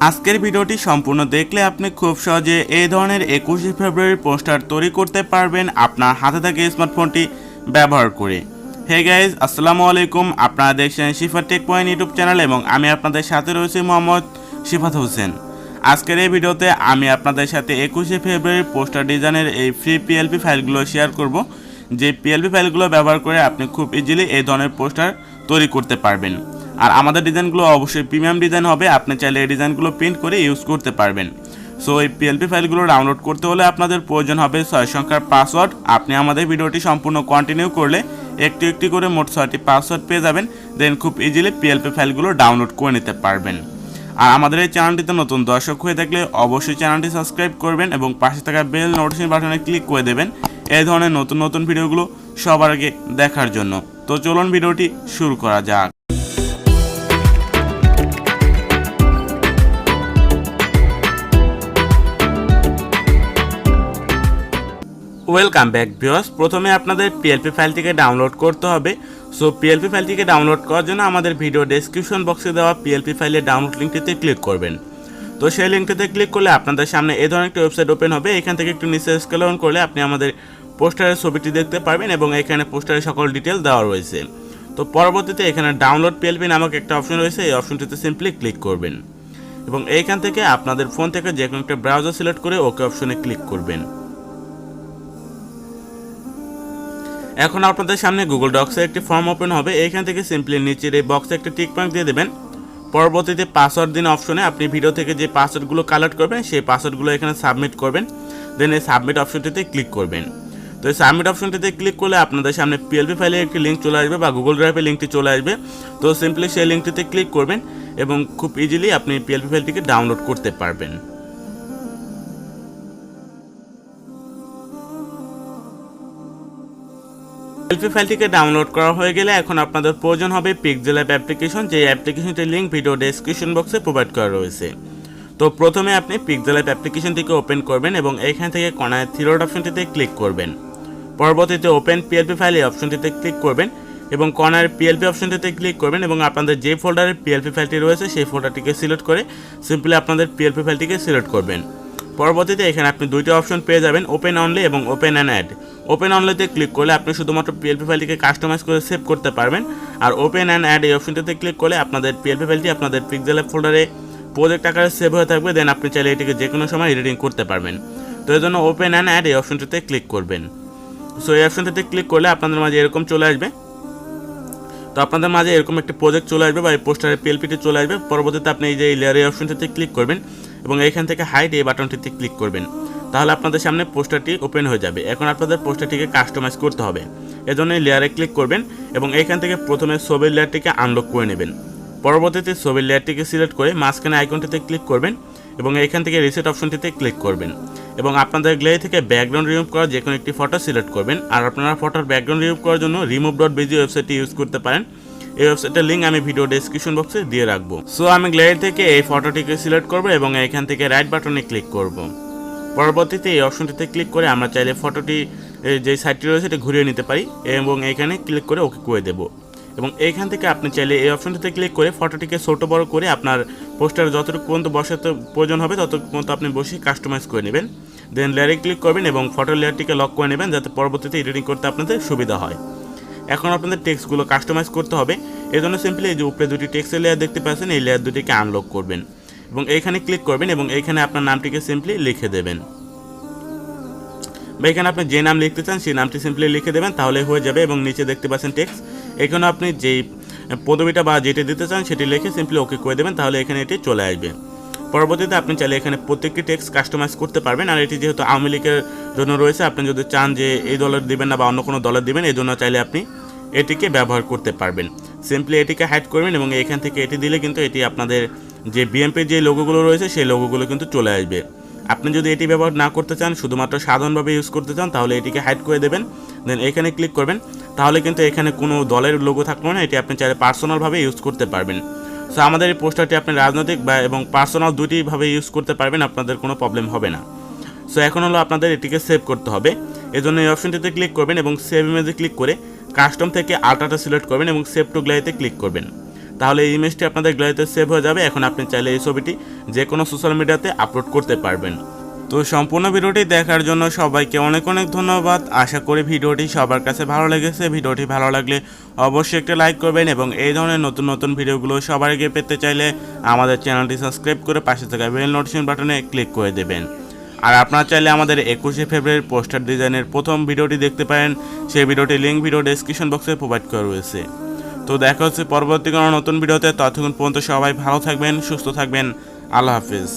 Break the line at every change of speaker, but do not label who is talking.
আজকের ভিডিওটি সম্পূর্ণ দেখলে আপনি খুব সহজে এই ধরনের 21শে ফেব্রুয়ারি পোস্টার তৈরি করতে পারবেন আপনার হাতে থাকা স্মার্টফোনটি ব্যবহার করে। হে গাইজ, আসসালামু আলাইকুম। আপনারা দেখছেন সিফাত টেক পয়েন্ট ইউটিউব চ্যানেল এবং আমি আপনাদের সাথে রয়েছি মোহাম্মদ সিফাত হোসেন। আজকের এই ভিডিওতে আমি আপনাদের সাথে 21শে ফেব্রুয়ারি পোস্টার ডিজাইনের এই ফ্রি PLP ফাইলগুলো শেয়ার করব, যে PLP ফাইলগুলো ব্যবহার করে আপনি খুব ইজিলি এই ধরনের পোস্টার তৈরি করতে পারবেন। আর আমাদের ডিজাইনগুলো অবশ্যই প্রিমিয়াম ডিজাইন হবে, আপনি চাইলে এই ডিজাইনগুলো প্রিন্ট করে ইউজ করতে পারবেন। সো এই PLP ফাইলগুলো ডাউনলোড করতে হলে আপনাদের প্রয়োজন হবে 6 সংখ্যার পাসওয়ার্ড। আপনি আমাদের ভিডিওটি সম্পূর্ণ কন্টিনিউ করলে একটি একটি করে মোট 6টি পাসওয়ার্ড পেয়ে যাবেন, দেন খুব ইজিলি PLP ফাইলগুলো ডাউনলোড করে নিতে পারবেন। আর আমাদের এই চ্যানেলটিতে নতুন দর্শক হয়ে থাকলে অবশ্যই চ্যানেলটি সাবস্ক্রাইব করবেন এবং পাশে থাকা বেল নোটিফিকেশন বাটনে ক্লিক করে দেবেন এই ধরনের নতুন নতুন ভিডিওগুলো সবার আগে দেখার জন্য। তো চলুন ভিডিওটি শুরু করা যাক। Welcome back viewers. প্রথমে আপনাদের PLP ফাইলটিকে ডাউনলোড করতে হবে। সো PLP ফাইলটিকে ডাউনলোড করার জন্য আমাদের ভিডিও ডেসক্রিপশন বক্সে দেওয়া PLP ফাইলের ডাউনলোড লিঙ্কটিতে ক্লিক করবেন। তো সেই লিঙ্কটিতে ক্লিক করলে আপনাদের সামনে এই ধরনের একটি ওয়েবসাইট ওপেন হবে। এখান থেকে একটু নিচে স্ক্রল ডাউন করলে আপনি আমাদের পোস্টারের ছবিটি দেখতে পারবেন এবং এখানে পোস্টারের সকল ডিটেল দেওয়া রয়েছে। তো পরবর্তীতে এখানে ডাউনলোড PLP নামক একটা অপশন রয়েছে, এই অপশনটিতে সিম্পলি ক্লিক করবেন এবং এইখান থেকে আপনাদের ফোন থেকে যে কোনো একটা ব্রাউজার সিলেক্ট করে ওকে অপশনে ক্লিক করবেন। এখন আপনাদের সামনে গুগল ডক্সের একটি ফর্ম ওপেন হবে। এইখান থেকে সিম্পলি নিচের এই বক্সে একটা টিক মার্ক দিয়ে দেবেন। পরবর্তীতে পাসওয়ার্ড দিন অপশনে আপনি ভিডিও থেকে যে পাসওয়ার্ডগুলো কালেক্ট করবেন সেই পাসওয়ার্ডগুলো এখানে সাবমিট করবেন, দেন এই সাবমিট অপশনটিতে ক্লিক করবেন। তো এই সাবমিট অপশনটিতে ক্লিক করলে আপনাদের সামনে PLP ফাইলের একটি লিঙ্ক চলে আসবে বা গুগল ড্রাইভের লিঙ্কটি চলে আসবে। তো সিম্পলি সেই লিঙ্কটিতে ক্লিক করবেন এবং খুব ইজিলি আপনি PLP ফাইলটিকে ডাউনলোড করতে পারবেন। PLP ফাইলটিকে ডাউনলোড করা হয়ে গেলে এখন আপনাদের প্রয়োজন হবে Pixellab অ্যাপ্লিকেশন, যে অ্যাপ্লিকেশনটির লিঙ্ক ভিডিও ডেসক্রিপশন বক্সে প্রোভাইড করা রয়েছে। তো প্রথমে আপনি Pixellab অ্যাপ্লিকেশনটিকে ওপেন করবেন এবং এইখান থেকে কর্নার থ্রি ডট অপশনটিতে ক্লিক করবেন। পরবর্তীতে ওপেন PLP ফাইল এই অপশনটিতে ক্লিক করবেন এবং কর্নার PLP অপশনটিতে ক্লিক করবেন এবং আপনাদের যে ফোল্ডারে PLP ফাইলটি রয়েছে সেই ফোল্ডারটিকে সিলেক্ট করে সিম্পলি আপনাদের PLP ফাইলটিকে সিলেক্ট করবেন। পরবর্তীতে এখানে আপনি দুইটা অপশন পেয়ে যাবেন, ওপেন অনলি এবং ওপেন অ্যান্ড অ্যাড। ওপেন অনলিতে ক্লিক করলে আপনি শুধুমাত্র PLP ফাইলটিকে কাস্টমাইজ করে সেভ করতে পারবেন, আর ওপেন অ্যান্ড অ্যাড এই অপশনটিতে ক্লিক করলে আপনাদের PLP ফাইলটি আপনাদের Pixellab ফোল্ডারে প্রজেক্ট আকারে সেভ হয়ে থাকবে, দেন আপনি চাইলে এটিকে যে কোনো সময় এডিটিং করতে পারবেন। তো এই জন্য ওপেন অ্যান্ড অ্যাড এই অপশনটিতে ক্লিক করবেন। সো এই অপশনটিতে ক্লিক করলে আপনাদের মাঝে এরকম চলে আসবে। তো আপনাদের মাঝে এরকম একটি প্রজেক্ট চলে আসবে বা এই পোস্টারের PLPটি চলে আসবে। পরবর্তীতে আপনি এই যে লেয়ার এই অপশনটিতে ক্লিক করবেন এবং এইখান থেকে হাইড এই বাটনটিতে ক্লিক করবেন, তাহলে আপনাদের সামনে পোস্টারটি ওপেন হয়ে যাবে। এখন আপনাদের পোস্টারটিকে কাস্টমাইজ করতে হবে, এজন্য এই লেয়ারে ক্লিক করবেন এবং এইখান থেকে প্রথমে ছবির লেয়ারটিকে আনলক করে নেবেন। পরবর্তীতে ছবির লেয়ারটিকে সিলেক্ট করে মাঝখানে আইকনটিতে ক্লিক করবেন এবং এইখান থেকে রিসেট অপশনটিতে ক্লিক করবেন এবং আপনাদের গ্যালারি থেকে ব্যাকগ্রাউন্ড রিমুভ করার যে কোনো একটি ফটো সিলেক্ট করবেন। আর আপনারা ফটোর ব্যাকগ্রাউন্ড রিমুভ করার জন্য remove.bg ওয়েবসাইটটি ইউজ করতে পারেন। এই ওয়েবসাইটের লিঙ্ক আমি ভিডিও ডেসক্রিপশন বক্সে দিয়ে রাখবো। সো আমি গ্যালারি থেকে এই ফটোটিকে সিলেক্ট করব এবং এখান থেকে রাইট বাটনে ক্লিক করব। পরবর্তীতে এই অপশনটিতে ক্লিক করে আমরা চাইলে ফটোটি যে সাইডটি রয়েছে সেটা ঘুরিয়ে নিতে পারি এবং এখানে ক্লিক করে ওকে করে দেব এবং এইখান থেকে আপনি চাইলে এই অপশনটিতে ক্লিক করে ফটোটিকে ছোট বড় করে আপনার পোস্টার যতটুকু পর্যন্ত বসাতে প্রয়োজন হবে ততটুকু পর্যন্ত আপনি বসে কাস্টমাইজ করে নেবেন। দেন লেয়ারে ক্লিক করবেন এবং ফটোর লেয়ারটিকে লক করে নেবেন যাতে পরবর্তীতে এডিটিং করতে আপনাদের সুবিধা হয়। এখন আপনাদের টেক্সটগুলো কাস্টমাইজ করতে হবে, এই জন্য সিম্পলি এই যে উপরে দুটি টেক্সটের লেয়ার দেখতে পাচ্ছেন এই লেয়ার দুটিকে আনলক করবেন এবং এইখানে ক্লিক করবেন এবং এইখানে আপনার নামটিকে সিম্পলি লিখে দেবেন বা এখানে আপনি যে নাম লিখতে চান সেই নামটি সিম্পলি লিখে দেবেন, তাহলে হয়ে যাবে। এবং নিচে দেখতে পাচ্ছেন টেক্সট, এখানে আপনি যেই পদবিটা বা যেটি দিতে চান সেটি লিখে সিম্পলি ওকে করে দেবেন, তাহলে এখানে এটি চলে আসবে। পরবর্তীতে আপনি চাইলে এখানে প্রত্যেকটি টেক্সট কাস্টমাইজ করতে পারবেন। আর এটি যেহেতু আওয়ামী লীগের জন্য রয়েছে, আপনি যদি চান যে এই দলের দিবেন না বা অন্য কোনো দলের দিবেন, এই জন্য চাইলে আপনি এটিকে ব্যবহার করতে পারবেন। সিম্পলি এটিকে হাইড করবেন এবং এখান থেকে এটি দিলে কিন্তু এটি আপনাদের যে বিএমপির যে লোগোগুলো রয়েছে সেই লোগোগুলো কিন্তু চলে আসবে। আপনি যদি এটি ব্যবহার না করতে চান, শুধুমাত্র সাধারণভাবে ইউজ করতে চান, তাহলে এটিকে হাইড করে দেবেন, দেন এখানে ক্লিক করবেন, তাহলে কিন্তু এখানে কোনো দলের লোগো থাকবে না, এটি আপনি চাইলে পার্সোনালভাবে ইউজ করতে পারবেন। সো আমাদের এই পোস্টারটি আপনি রাজনৈতিক বা এবং পার্সোনাল দুটিভাবে ইউজ করতে পারবেন, আপনাদের কোনো প্রবলেম হবে না। সো এখন হলো আপনাদের এটিকে সেভ করতে হবে, এজন্য এই অপশনটিতে ক্লিক করবেন এবং সেভ ইমেজে ক্লিক করে কাস্টম থেকে আল্ট্রাটা সিলেক্ট করবেন এবং সেভ টু গ্যালারিতে ক্লিক করবেন। তাহলে এই ইমেজটি আপনাদের গ্যালারিতে সেভ হয়ে যাবে। এখন আপনি চাইলে এই ছবিটি যে কোনো সোশ্যাল মিডিয়াতে আপলোড করতে পারবেন। তো সম্পূর্ণ ভিডিওটি দেখার জন্য সবাইকে অনেক অনেক ধন্যবাদ। আশা করি ভিডিওটি সবার কাছে ভালো লেগেছে। ভিডিওটি ভালো লাগলে অবশ্যই একটা লাইক করবেন এবং এই ধরনের নতুন নতুন ভিডিওগুলো সবার আগে পেতে চাইলে আমাদের চ্যানেলটি সাবস্ক্রাইব করে পাশে থাকা বেল নোটিফিকেশন বাটনে ক্লিক করে দেবেন। আর আপনারা চাইলে আমাদের 21শে ফেব্রুয়ারির পোস্টার ডিজাইনের প্রথম ভিডিওটি দেখতে পারেন। সেই ভিডিওটির লিঙ্ক ভিডিও ডেসক্রিপশন বক্সে প্রোভাইড করা রয়েছে। তো দেখা হচ্ছে পরবর্তী কোনো নতুন ভিডিওতে। ততক্ষণ পর্যন্ত সবাই ভালো থাকবেন, সুস্থ থাকবেন। আল্লাহ হাফিজ।